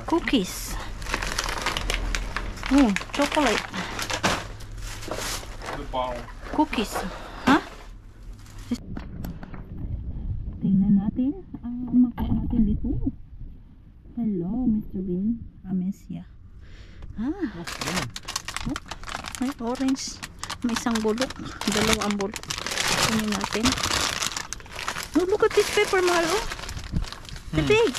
Cookies. Oh, chocolate. The bottle. Cookies. Huh? Tingnan natin ang makuha natin dito. Hello, Mr. Bean. Amesia. Oh, may orange. May isang bulok. Dalawang bulok. Tingnan natin. Oh, look at this pepper, mahal. Oh. The big.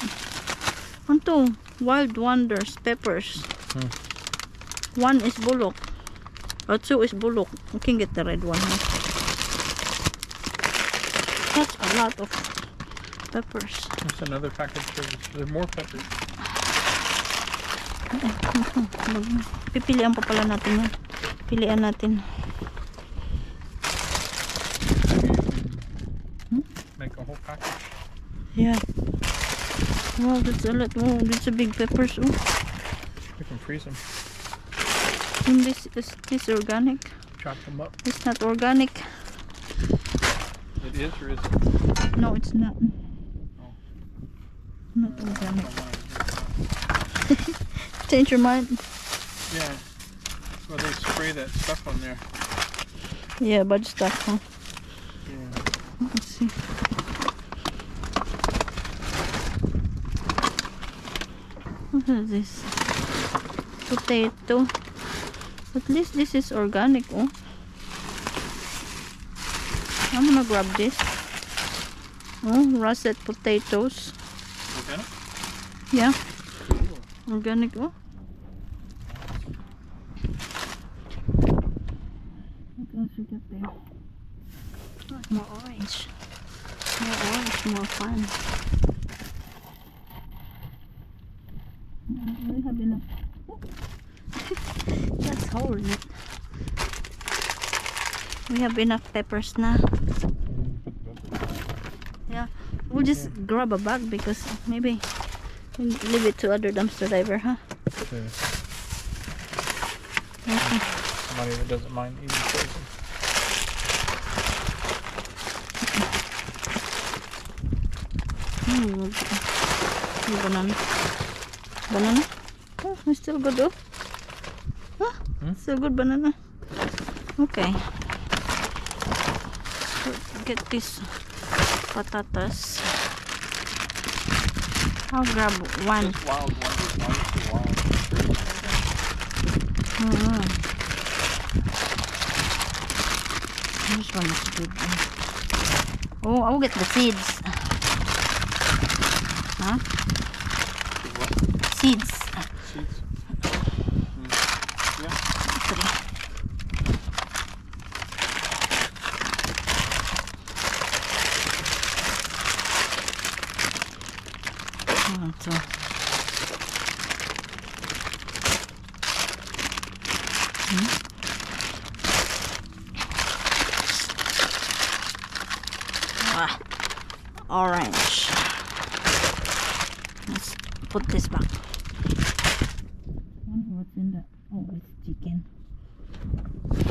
Ano Wild Wonders peppers. One is bulok. Or two is bulok. You can get the red one. That's a lot of peppers. That's another package. There's more peppers. Pipilian pa pala natin yan. Pilian natin. Make a whole package. Yeah. Wow, that's a lot. Oh, that's a big peppers. Oh. You can freeze them. And this is organic. Chop them up. It's not organic. It is or isn't? No, it's not. Oh. Not organic. Change your mind. Yeah. Well, they spray that stuff on there. Yeah, bad stuff, huh? Yeah. Let's see. What is this? Potato. At least this is organic, oh. I'm gonna grab this. Oh, russet potatoes. Organic? Yeah. Organic, oh. What else we got there? Oh, more orange. More orange, more fun. We have enough. That's holding it. We have enough peppers now. Yeah, we'll just grab a bag because maybe we'll leave it to other dumpster diver, huh? Yeah. Okay. Somebody that doesn't mind eating poison. Banana. Banana? Oh, it's still good though. Huh? Still good banana. Okay. So, get this patatas. I'll grab one. Just wild wonders. Wild. This one is good. Oh, I'll get the seeds. Huh? Seeds. Seeds. Yeah. So. Orange. Let's put this back. What's in that? Oh, it's chicken. Let's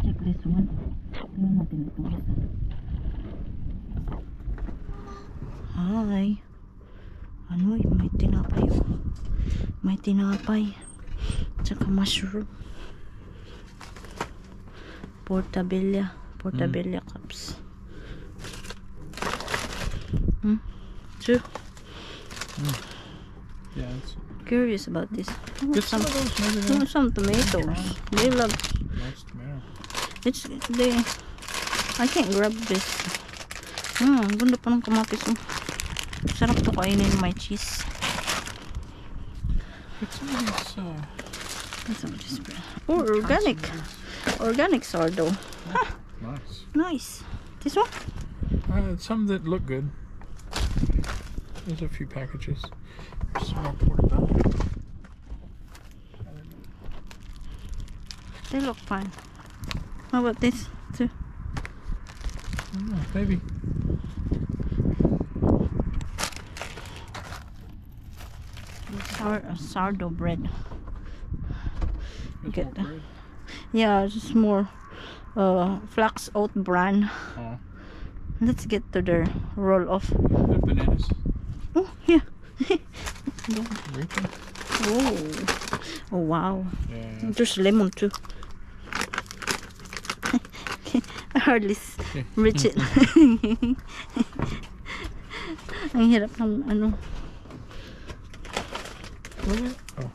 check this one. Tingnan natin itong isa. Hi. Ano, may tinapay. May tinapay. Tsaka mushroom. Portabella. Portabella cups. True. Yeah, it's Curious about this. get some of those maybe. Some tomatoes. They love. Nice tomato. It's they. I can't grab this. Ang ganda pa ng kamatis. Oh. Sarap to kainin my cheese. Get some of this. That's all just oh, organic. Organic sourdough. Huh, Nice. nice. This one? Some that look good. There's a few packages. There's some more portobello. They look fine. How about this too? Maybe. Sourdough bread. There's Get more that. bread. Yeah, just more flax oat bran. Oh. Let's get to the roll of. The bananas. Oh, yeah. Reaching. Oh. Oh wow. Yeah. There's lemon too. I hardly reach it. Ang hirap ng ano. Was it? Oh.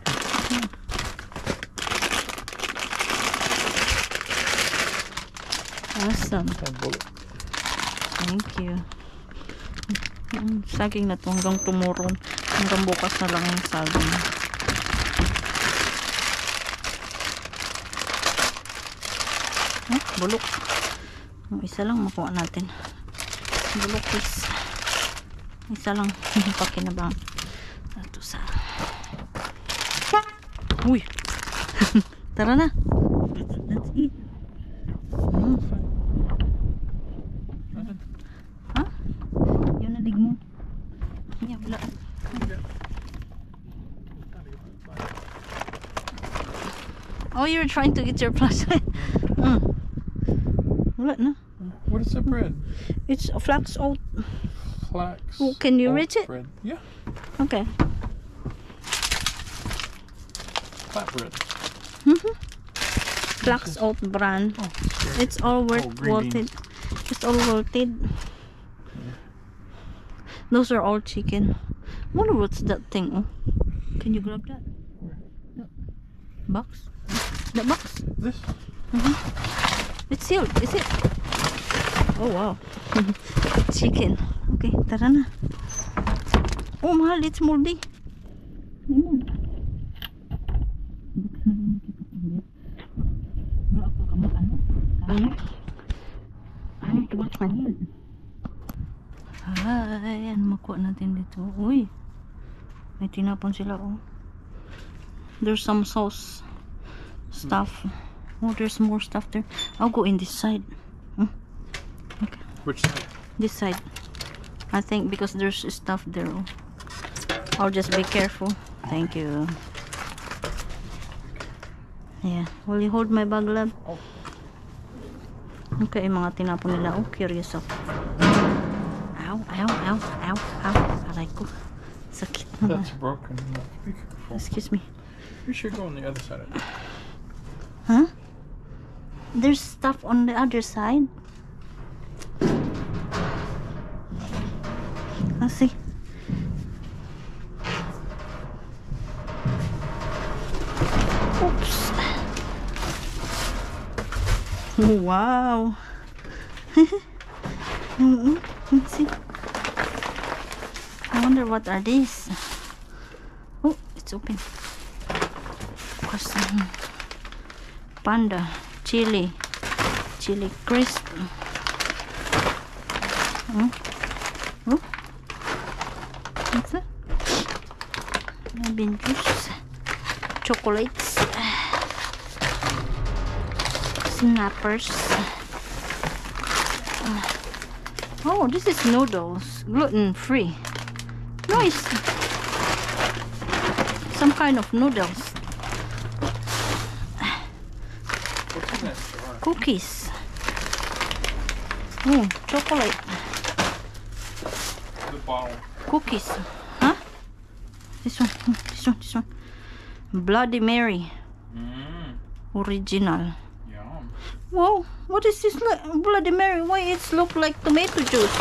Awesome. That bullet. Thank you. Yung saging na to hanggang tomorrow. Hanggang bukas na lang yung saging. Bulok. Yung isa lang makuha natin. Bulok please. Isa lang. Pakinabang. Ito sa. Uy. Tara na. Let's eat. Ha? Yun na dig mo. Yeah, wala. Oh, you were trying to get your flashlight. Wala na. What is that bread? It's a flax oat. Flax. Oh, can you oat reach it? Bread. Yeah. Okay. Flat bread. Flax oat brand. Oh, sorry. It's all worth green it. It's all worth it. Those are all chicken. Wonder what's that thing? Oh, can you grab that? That box? That box? This? It's sealed. Is it? Oh wow. Chicken. Okay, tara na. Oh mahal, it's moldy. Lemon. Ay, ano makuha natin dito? Uy, may tinapon sila oh. There's some sauce stuff. Oh, there's more stuff there. I'll go in this side. Okay, Which side? this side. I think because there's stuff there. Oh. I'll just be careful. Thank you. Yeah, will you hold my bag, love? Oh. Okay, mga tinapon nila. Oh, curious ako. Ow, ow, ow, ow, ow. Aray ko. Sakit naman. That's broken. Be careful. Excuse me. You should go on the other side of it. Huh? There's stuff on the other side. Let's see. Oops. Wow. Let's see. I wonder what are these. Oh, it's open. Panda, chili crisp. Oh, what's that? Lemon juice, chocolates, snappers. Oh, this is noodles, gluten free. Nice. Some kind of noodles. What's in that jar? Cookies. Oh, chocolate. The bottle. Cookies. Huh? This one. This one. Bloody Mary. Original. Yum. Whoa, what is this Bloody Mary? Why it's look like tomato juice?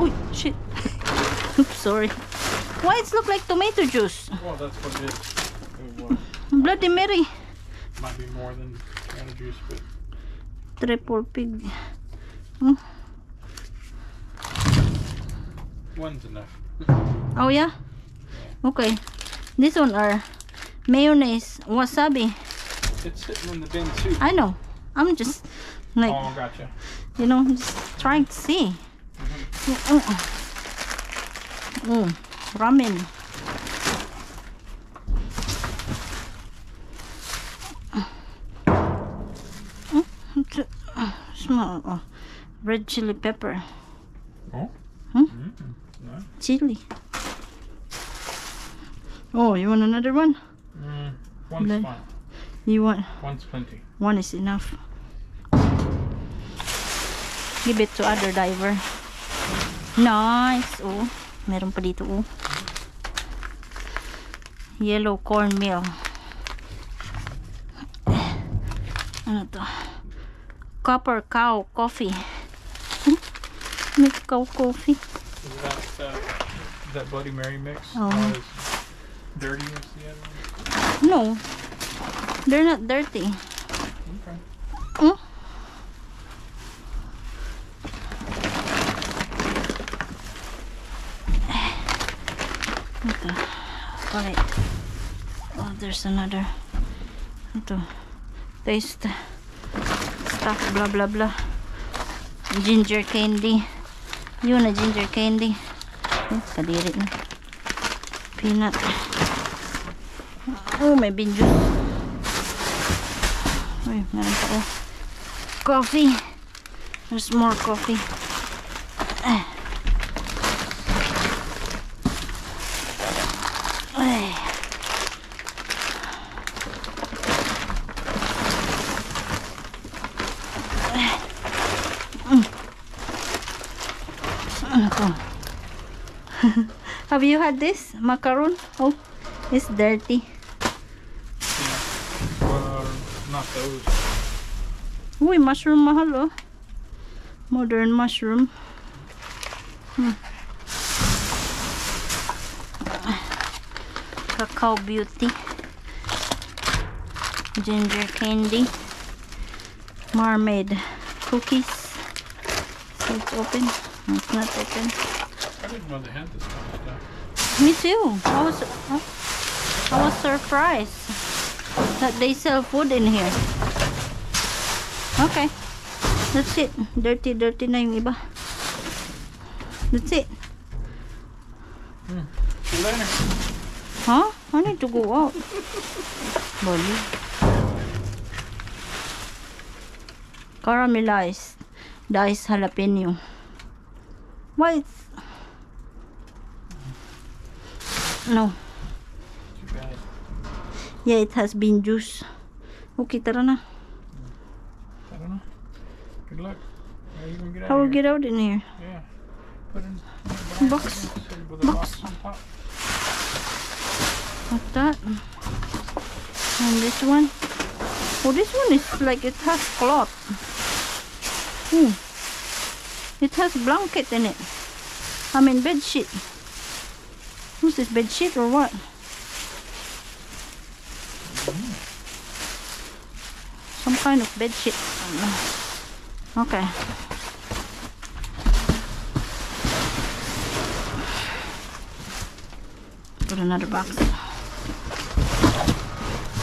Oh, shit. Oops, sorry. Why it's look like tomato juice? Well, that's what it is. It was. Bloody Mary. Might be more than tomato juice, but Triple pig. one's enough. Oh yeah? Okay. This one are mayonnaise, wasabi. It's sitting in the bin too. I know. I'm just like, Oh, gotcha. you know, just trying to see. Ramen. Smell red chili pepper. Oh? Hmm? No. Chili. Oh, you want another one? One's Then- fine. You want One's plenty. one is enough. Give it to other diver. Nice. Oh, meron pa dito oh. Yellow cornmeal. Ano to? Copper cow coffee. Make cow coffee. Is that Bloody Mary mix? Oh. Not as dirty as the other one? No, they're not dirty. Okay. Hmm? Ito. Alright. Oh, there's another. Ito. Taste stuff, blah blah blah. Ginger candy. Yun na ginger candy. Oh, kadiri na. Peanut. Oh, may bean juice. Uy, meron pa oh. Coffee. There's more coffee. Ay. Ano to? Have you had this? Macaron? Oh, it's dirty. Not those. Uy, mushroom mahal oh. Modern mushroom. Cacao Beauty. Ginger candy. Mermaid cookies. So it's open. No, it's not open. I didn't know they had this kind of stuff. Me too. I was surprised that they sell food in here. Okay. That's it. Dirty na yung iba. That's it. See you later. Huh? I need to go out. Bali. Caramelized diced jalapeno. Why it's... No. Too bad. Yeah, it has bean juice. Okay, tara na. I don't know. Good luck. How are you gonna get out How of will here? get out in here? Yeah. Put in Box. with a Box. box on top. What's that? And this one? Oh, this one is like it has cloth. Hmm. It has blanket in it. I mean bed sheet. Who's this, bed sheet or what? Some kind of bed sheet. Okay. Put another box.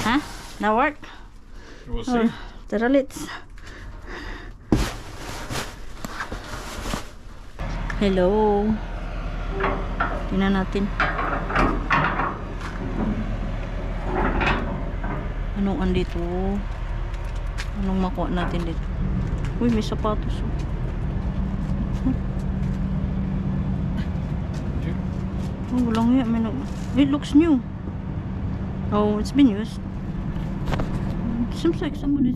Huh? That work? We'll see. Or tara, let's. Hello. Tingnan natin. Anong andito? Anong makuha natin dito? Uy, may sapatos. Oh, walang yan. It looks new. Oh, it's been used. Seems like somebody's...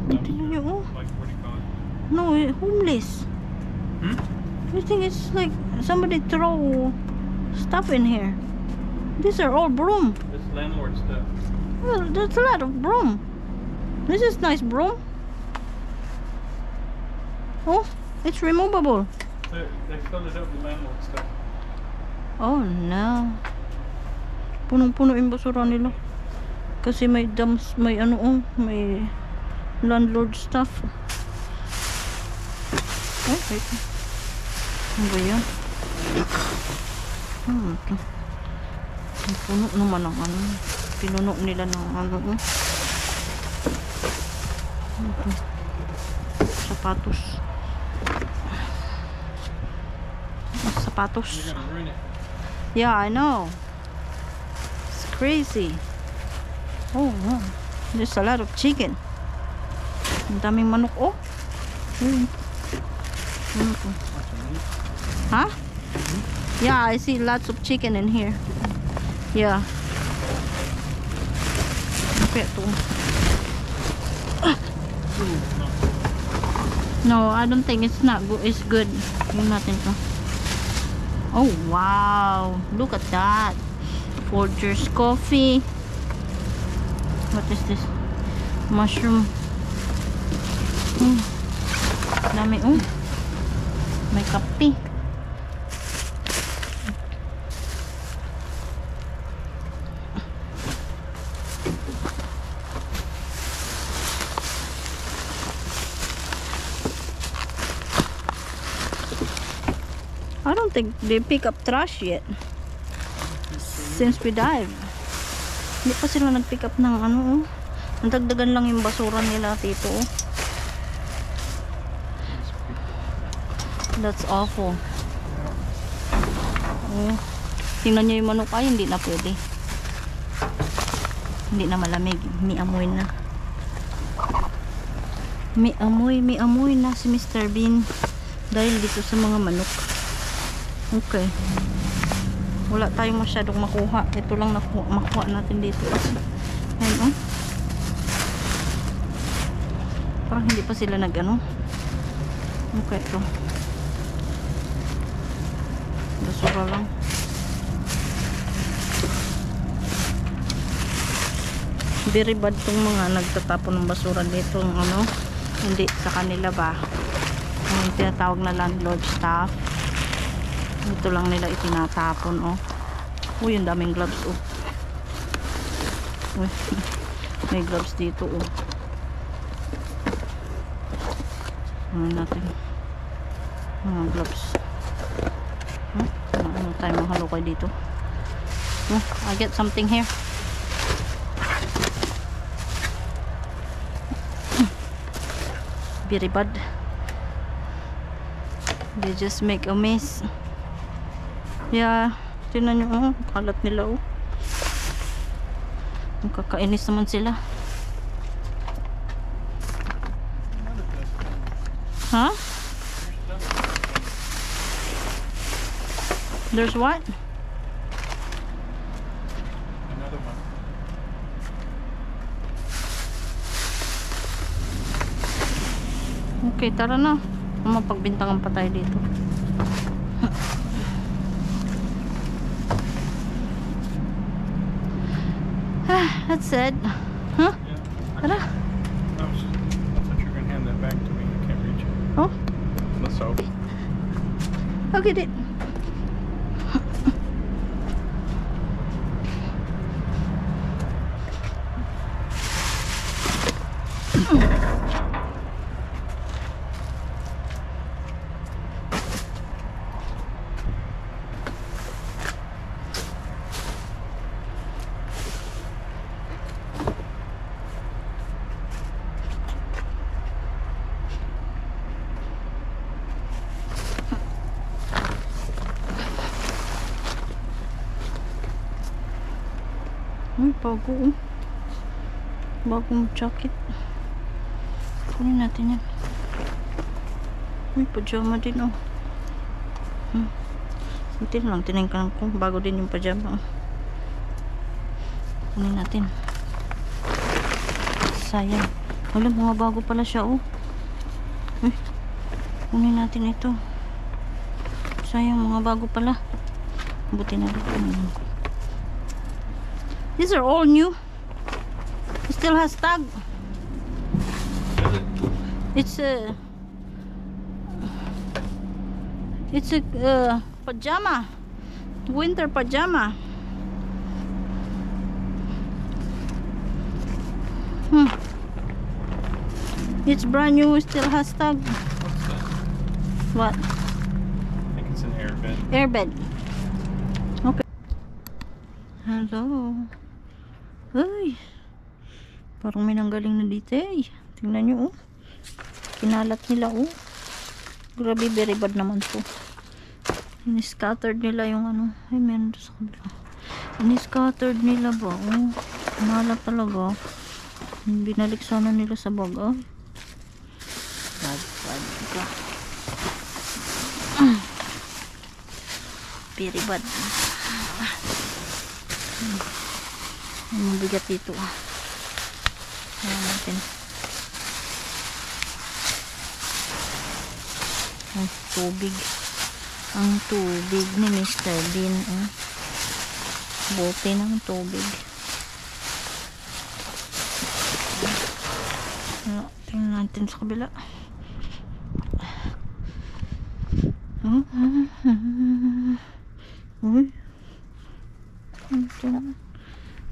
Tingnan niyo, oh. Like, what do you call it? No, homeless. Hmm? I think it's like somebody throw stuff in here. These are all broom. This landlord stuff. Well, there's a lot of broom. This is nice broom. Oh, it's removable. They filled it up with landlord stuff. Oh no. Punong-puno yung basura nila. Kasi may dumps, may ano oh, may landlord stuff. Ay, wait. Ano ba yan? Ito. Ang puno naman ng ano. Pinuno nila ng ano. Ito. Sapatos. Sapatos. You're gonna ruin it. Yeah, I know. It's crazy. Oh, wow. There's a lot of chicken. Ang daming manok. Oh. Ano to? Huh? Yeah, I see lots of chicken in here. Yeah. Okay, ito. No, I don't think it's not good. It's good. Yung natin to. Oh, wow. Look at that. Folgers coffee. What is this? Mushroom. Dami may kape. I don't think they pick up trash yet since we dive. Hindi pa sila nag-pick up ng ano. Nagdagdagan lang yung basura nila dito. That's awful. Tingnan nyo yung manok. Ay, hindi na pwede. Hindi na malamig. May amoy na. May amoy na si Mr. Bean dahil dito sa mga manok. Okay. Wala tayong masyadong makuha. Ito lang makuha natin dito kasi. Ayan, parang hindi pa sila nag-ano. Okay, ito. Basura lang. Very bad tong mga nagtatapon ng basura dito. Ano? Hindi sa kanila ba? Yung tinatawag na landlord staff. Ito lang nila itinatapon, Uy, yung daming gloves, Uy, may gloves dito, Ano natin? Mga gloves. Ano tayo mahalukay dito? I get something here. Very bad. They just make a mess. Yeah, tingnan nyo, kalat nila, Nakakainis naman sila. Huh? There's what? Another one. Okay, tara na. Mapagbintangan pa tayo dito. That's it. Huh? Yeah. Tara. I thought you were going to hand that back to me. I can't reach it. Oh? Let's hope. I'll get it. Ay, bago, bagong jacket. Kunin natin yan. May pajama din, Hindi lang, tinangkan ko. Bago din yung pajama, Kunin natin. Sayang. Wala, mga bago pala siya, Kunin natin ito. Sayang, mga bago pala. Buti na rin. These are all new. It still has tag. It's a pajama, winter pajama. It's brand new. Still has tag. What's that? What? I think it's an airbed. Airbed. Okay. Hello. Ay, parang may nanggaling na dito, Tingnan nyo, Kinalat nila, Grabe, very bad naman to. Ini-scattered nila yung ano. Ay, meron sa kabila. Ini-scattered nila ba, Kinalat talaga. Binalik sana nila sa bag, Bad ka. Very bad. Ang bigat dito, Ayan natin. Ang tubig ni Mr. Bean, bote ng tubig. Tingnan natin sa kabila. Uy. Ito.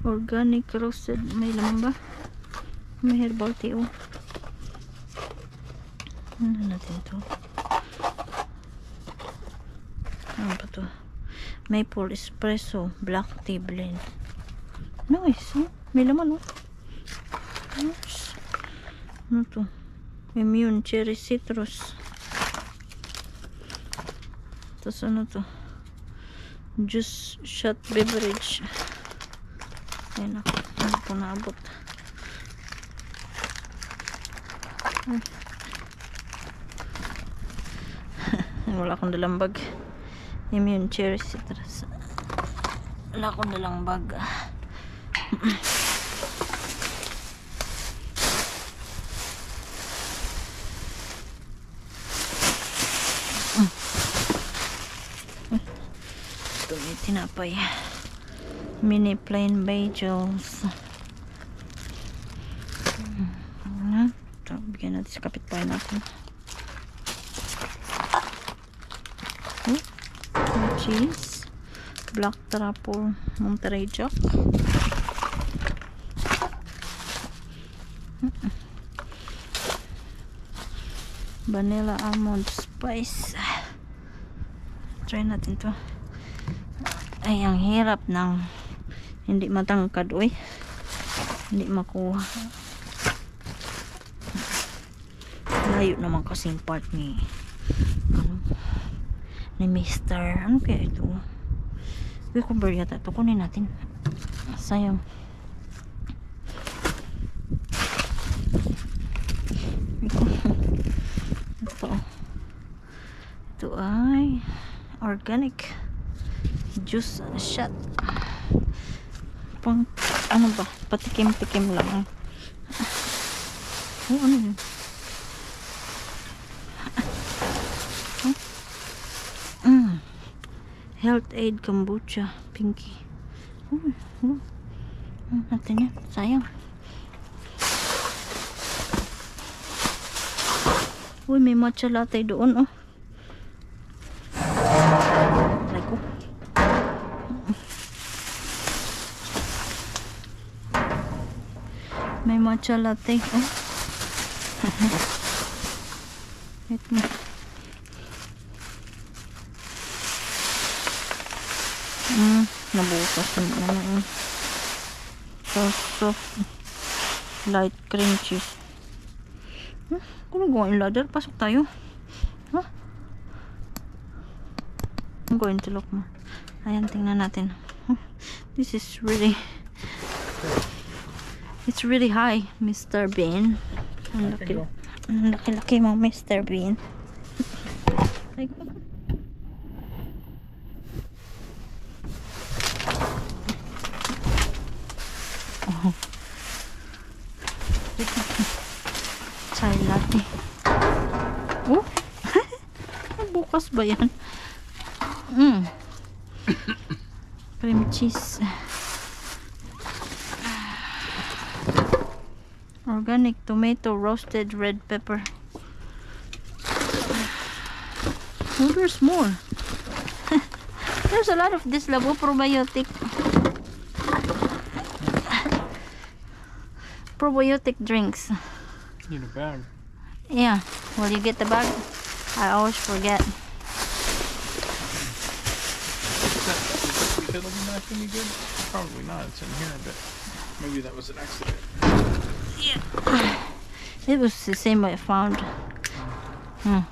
Organic roasted. May laman ba? May herbal tea. Oh. Ano natin to? Ano ba to? Maple espresso black tea blend. Nice. Oh. May laman. Oh. Nice. Ano to? Immune cherry citrus. Tapos ano to? Juice shot beverage. Ayun ako. Ano ko naabot? Wala akong dalang bag. Immune cherry citrus. Wala akong dalang bag. Ito may tinapay. Mini plain bagels. Ito, bigyan natin sa kapitbahay natin. Cheese. Black truffle Monterey Jack. Vanilla almond spice. Try natin to. Ay, ang hirap ng hindi matangkad. Uy, hindi makuha. Layo naman kasing part ni Mr. Ano kaya ito? Cucumber yata ito. Kunin natin. Sayang. Ito ay organic juice shot. Pang ano ba? Patikim-tikim lang. Oh, ano yun? Health Aid Kombucha Pinky. Natin yan. Sayang. Uy, may matcha latte doon. Oh. Like ko. May matcha latte. Oh. Ito mo. Nabukas naman. Soft light cream cheese. Kung magawa yung ladder, pasok tayo. I'm going to look more. Ayan, tingnan natin. This is really, it's really high, Mr. Bean. Ang laki-laki mo, Mr. Bean. Like, chai latte. Oh, bukas ba yan? Cream cheese. Organic tomato roasted red pepper. Oh, there's more. There's a lot of this Labo probiotic. Probiotic drinks. Need a bag. Yeah. Will you get the bag? I always forget. It'll be not any good? Probably not. It's in here, but maybe that was an accident. Yeah. It was the same I found. No?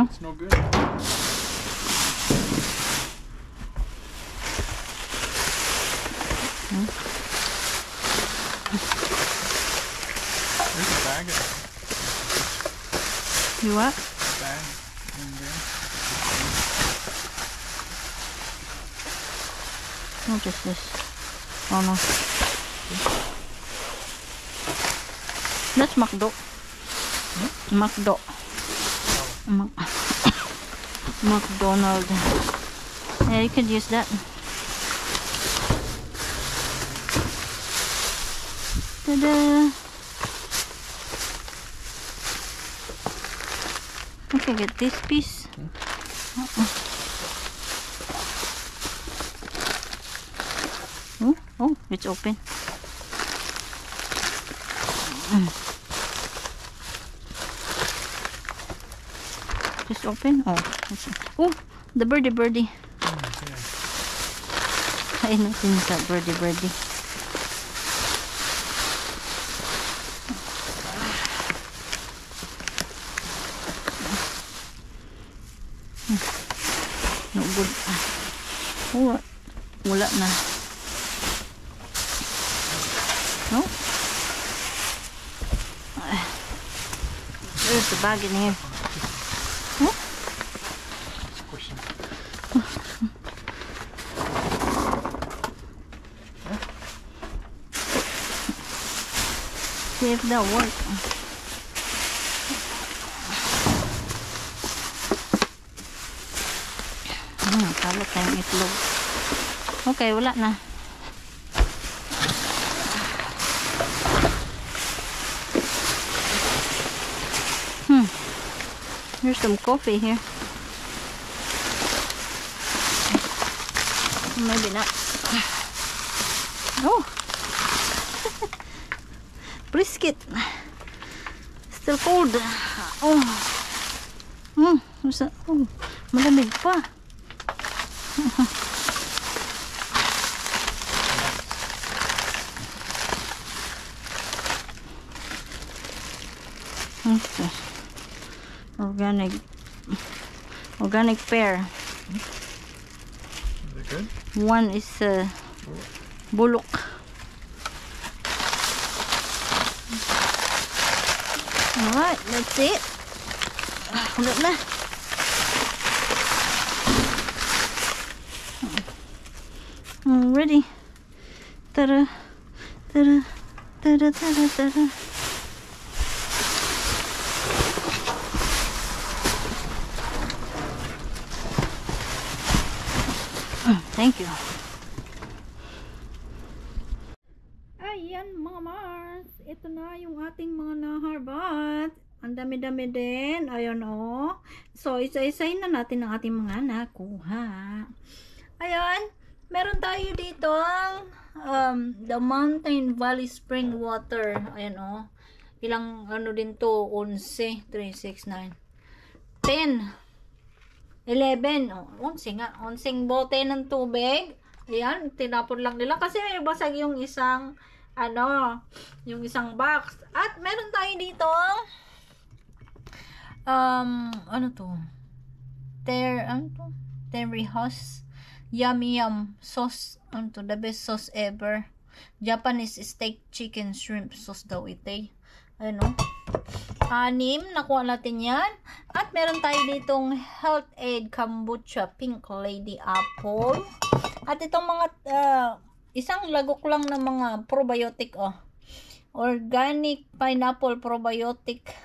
It's no good. There's a bag. You what? Bag in there. What is this? Oh no. That's McDo. McDo. McDonald. Yeah, you could use that. Ta-da! Okay, get this piece. Oh, it's open. Just open. Oh, the birdie. I know things that birdie. No good. Oh, wala na. No? There's the bag in here. Huh? See if that works. Kalat tayong itlog. Okay, wala na. There's some coffee here. Maybe not. Oh! Brisket. Still cold. Oh. What's that? Oh, malamig pa. Okay. Organic pear. Is it good? One is bullock. Alright, that's it. Ulit na. Ready. Tada. Thank you. Ayan mga Mars, ito na yung ating mga naharbat. Ang dami-dami din. Ayan o. So, isa-isahin na natin ang ating mga nakuha. Ayan. Meron tayo dito the Mountain Valley Spring Water. Ayan o. Ilang ano din to? 11, 3, 6, 9, 10. 11. Oh, 11 nga. 11 bote ng tubig. Ayan, tinapon lang nila kasi may basag yung isang yung isang box. At meron tayo dito ano to? Teriyaki Yummy sauce. Ano to? The best sauce ever. Japanese steak chicken shrimp sauce daw ito. Ano? 6, nakuha natin yan. At meron tayo ditong Health Aid Kombucha Pink Lady Apple. At itong mga isang lagok lang ng mga probiotic Organic Pineapple Probiotic.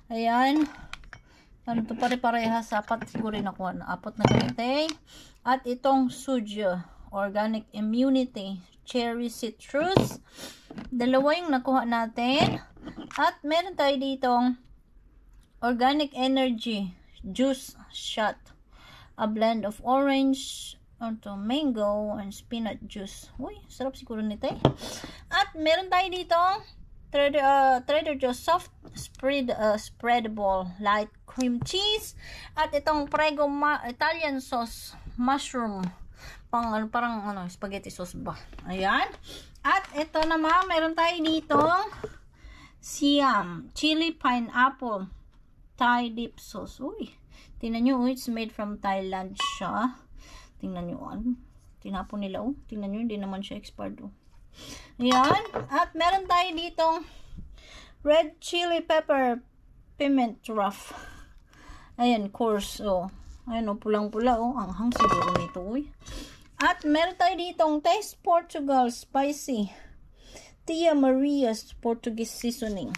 Ayan. Ano to, pare-parehas. 4 siguro nakuha na. 4 na ganito. At itong Suju Organic Immunity Cherry Citrus. 2 yung nakuha natin. At meron tayo ditong Organic Energy Juice Shot. A blend of orange, mango, and spinach juice. Uy, sarap siguro nito. At meron tayo ditong Trader Joe's Soft Spreadable Light Cream Cheese. At itong Prego Italian Sauce Mushroom. Parang spaghetti sauce ba. Ayan. At ito naman, meron tayo ditong Siam Chili Pineapple Thai Dip Sauce. Uy, tingnan nyo, it's made from Thailand siya. Tingnan nyo, tinapon nila, tingnan nyo, hindi naman siya expired, Ayan. At meron tayo ditong Red Chili Pepper Piment Ruff. Ayan, course, ayan, pulang-pula, anghang siguro nito, At meron tayo ditong Taste Portugal Spicy Tia Maria's Portuguese Seasoning.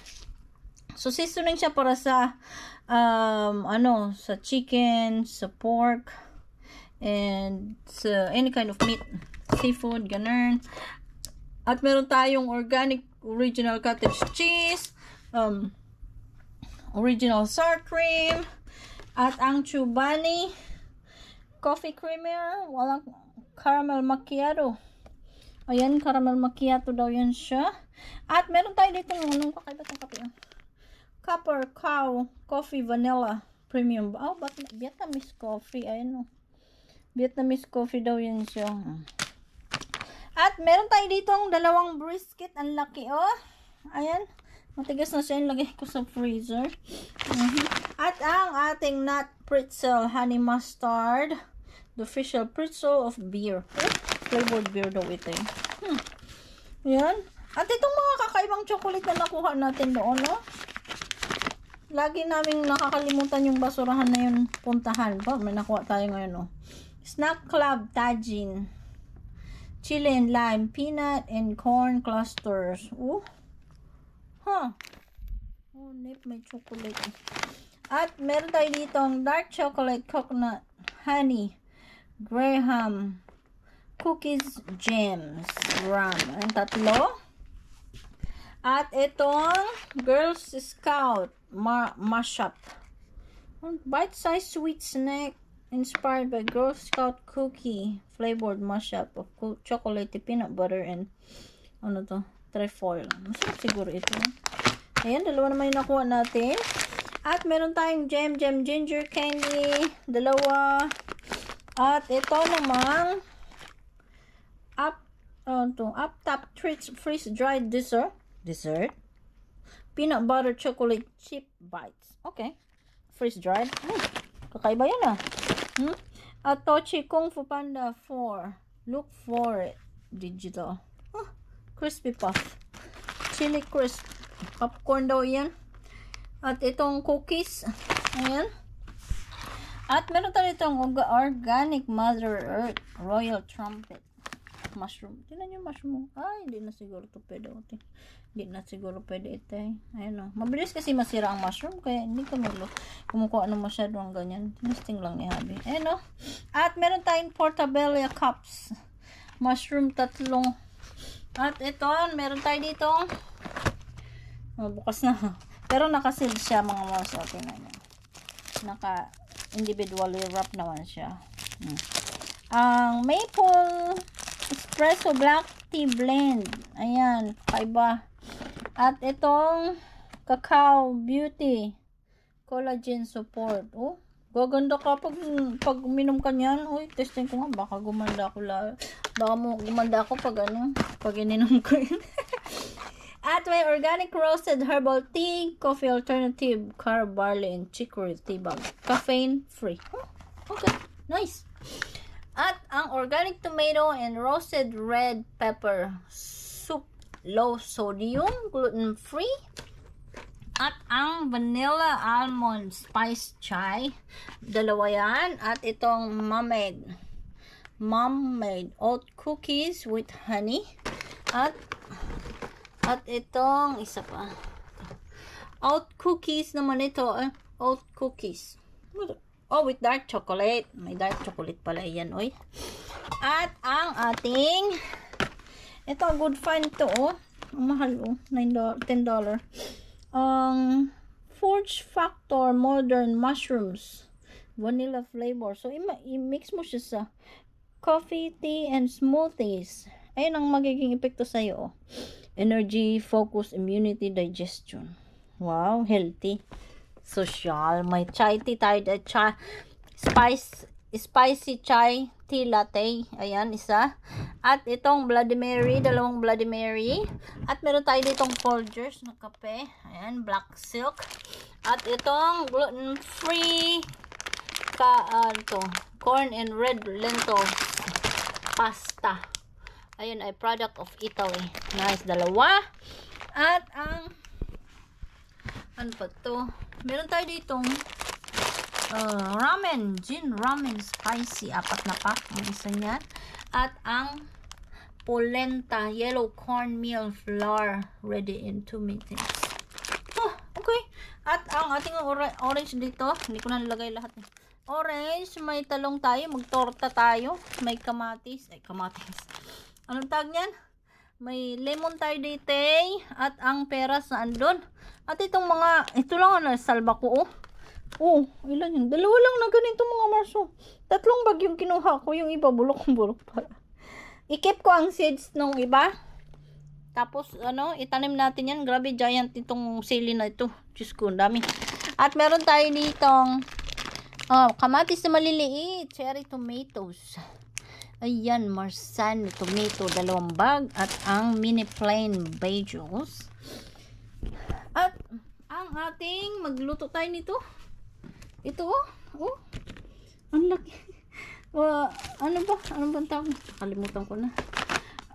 So, seasoning siya para sa, sa chicken, sa pork, and sa any kind of meat, seafood, ganun. At meron tayong organic original cottage cheese, original sour cream, at ang Chobani coffee creamer, walang caramel macchiato. Ayan, caramel macchiato daw yan siya. At meron tayo dito anong kakaiba itong kape. Copper Cow Coffee Vanilla Premium. Oh, Vietnamese coffee. Ayan o. Vietnamese coffee daw yan siya. At meron tayo dito ang dalawang brisket. Ang laki oh. Ayan. Matigas na siya. Lagay ko sa freezer. At ang ating nut pretzel honey mustard. The official pretzel of beer. Flavored beer daw ito eh. Ayan. At itong mga kakaibang chocolate na nakuha natin doon, no? Lagi naming nakakalimutan yung basurahan na yun puntahan. May nakuha tayo ngayon, no? Snack Club Tajin. Chili and lime. Peanut and corn clusters. Oh. Huh. Oh, nip, may chocolate. At meron tayo dito ang dark chocolate coconut honey graham cookies gems rum. Ang tatlo. At itong Girl Scout mashup. Bite-sized sweet snack inspired by Girl Scout cookie flavored mashup of chocolate, peanut butter, and trefoil. Masarap siguro ito. Ayan, dalawa naman yung nakuha natin. At meron tayong Gem ginger candy. Dalawa. At ito namang Up Top Treats freeze dried dessert. Peanut butter chocolate chip bites. Okay. Freeze dried. Kakaiba yan ah. At Tochi Kung Fu Panda 4. Look for it. Digital. Crispy puff. Chili crisp. Popcorn daw yan. At itong cookies. Ayan. At meron tayo itong organic Mother Earth Royal Trumpet. Mushroom. Tingnan yung mushroom. Ay, hindi na siguro ito pwede. Hindi na siguro pwede ito eh. Ayun o. Mabilis kasi masira ang mushroom. Kaya hindi ko kumukuha ng masyado ang ganyan. Tinisting lang ni Habi. Ayun o. At meron tayong Portobello cups. Mushroom 3. At ito, meron tayo dito. Bukas na. Pero nakasil siya mga mouse. Tingnan nyo. Naka-individually wrap naman siya. Ang maple espresso black tea blend. Ayan, kaiba. At itong cacao beauty collagen support. Oh, gaganda ka pag uminom ka niyan. Uy, testing ko nga, baka gumanda ako gumanda ako pag ininom ko yun. At may organic roasted herbal tea, coffee alternative, carb barley, and chicory tea bag. Caffeine free. Okay, nice. At ang organic tomato and roasted red pepper soup, low sodium, gluten free. At ang vanilla almond spice chai, dalawa yan. At itong mom-made oat cookies with honey. At itong isa pa. Oat cookies naman ito. Oat cookies. Oh, with dark chocolate. May dark chocolate pala yan, oy. At ang ating ito, good find to, oh. Ang mahal, oh. $10. Forge Factor Modern Mushrooms. Vanilla flavor. So, i-mix mo siya sa coffee, tea, and smoothies. Ayun ang magiging epekto sa'yo, oh. Energy, focus, immunity, digestion. Wow, healthy. Social. May chai tea tayo. Spicy chai tea latte. Ayan, isa. At itong Bloody Mary. Dalawang Bloody Mary. At meron tayo ditong Folgers na kape. Ayan, black silk. At itong gluten-free corn and red lentils pasta. Ayun ay product of Italy. Nice. Dalawa. At ang ano pa to? Meron tayo ditong ramen, gin ramen spicy, 4 na pack, ang isa niyan. At ang polenta yellow cornmeal flour ready in 2 minutes. Oh, okay. At ang ating orange dito, hindi ko na nilagay lahat. Orange, may talong tayo, magtorta tayo, may kamatis. Ay, kamatis. Anong tawag niyan? May lemon tayo dito, at ang peras na andun. At itong mga, ito lang na salba ko, oh. Oh, ilan yun? Dalawa lang na ganito mga marso. 3 bag yung kinuha ko, yung iba bulok para. I-keep ko ang seeds nung iba. Tapos, itanim natin yan. Grabe, giant itong sili na ito. Diyos ko, dami. At meron tayo ditong kamatis na maliliit. Cherry tomatoes. Ayan, Marsan tomato, 2 bag. At ang mini plain bagels. At ang ating, magluto tayo nito. Ito, oh. Ang laki. Ano ba? Ano ba tawag? Kalimutan ko na.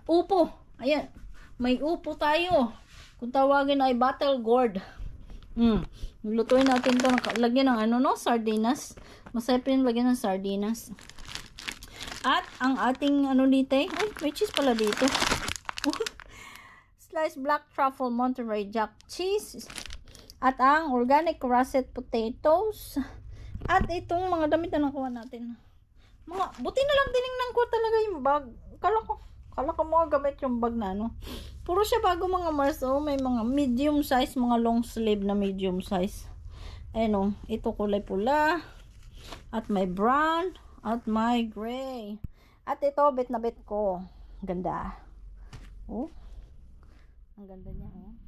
Upo. Ayan. May upo tayo. Kung tawagin ay battle gourd. Lutuin natin ito. Lagyan ng sardinas. Masarap yun lagyan ng sardinas. At ang ating dito. Ay, may cheese pala dito. Sliced black truffle Monterey Jack cheese. At ang organic russet potatoes. At itong mga damit na nakuha natin. Buti na lang tinignan ko talaga yung bag. Kala ko mga gamit yung bag na Puro siya bago mga Mars. Oh, may mga medium size, mga long sleeve na medium size. Ayun, ito kulay pula. At may brown. At may gray. At ito, bet na bet ko. Ganda. Oh. Ang ganda niya, oh.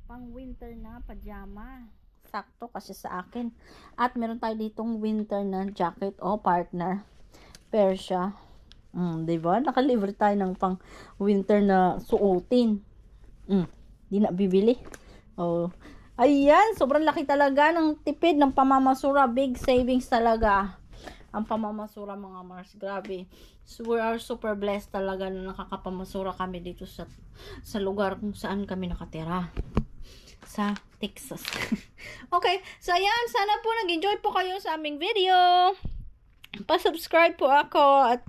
Pang winter na pajama. Sakto kasi sa akin. At meron tayo ditong winter na jacket. Oh, partner. Pair siya. Diba? Nakalibre tayo ng pang winter na suotin. Di na bibili. Oh. Ayan. Sobrang laki talaga ng tipid ng pamamasura. Big savings talaga. Ang pamamasura mga Mars. Grabe. So, we are super blessed talaga na nakakapamasura kami dito sa lugar kung saan kami nakatira. Sa Texas. Okay, so ayan, sana po nag-enjoy po kayo sa aming video. Pa-subscribe po ako at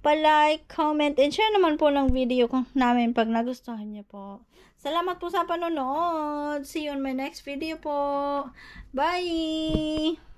pa-like, comment, and share naman po ng video ko namin pag nagustuhan niyo po. Salamat po sa panonood. See you on my next video po. Bye!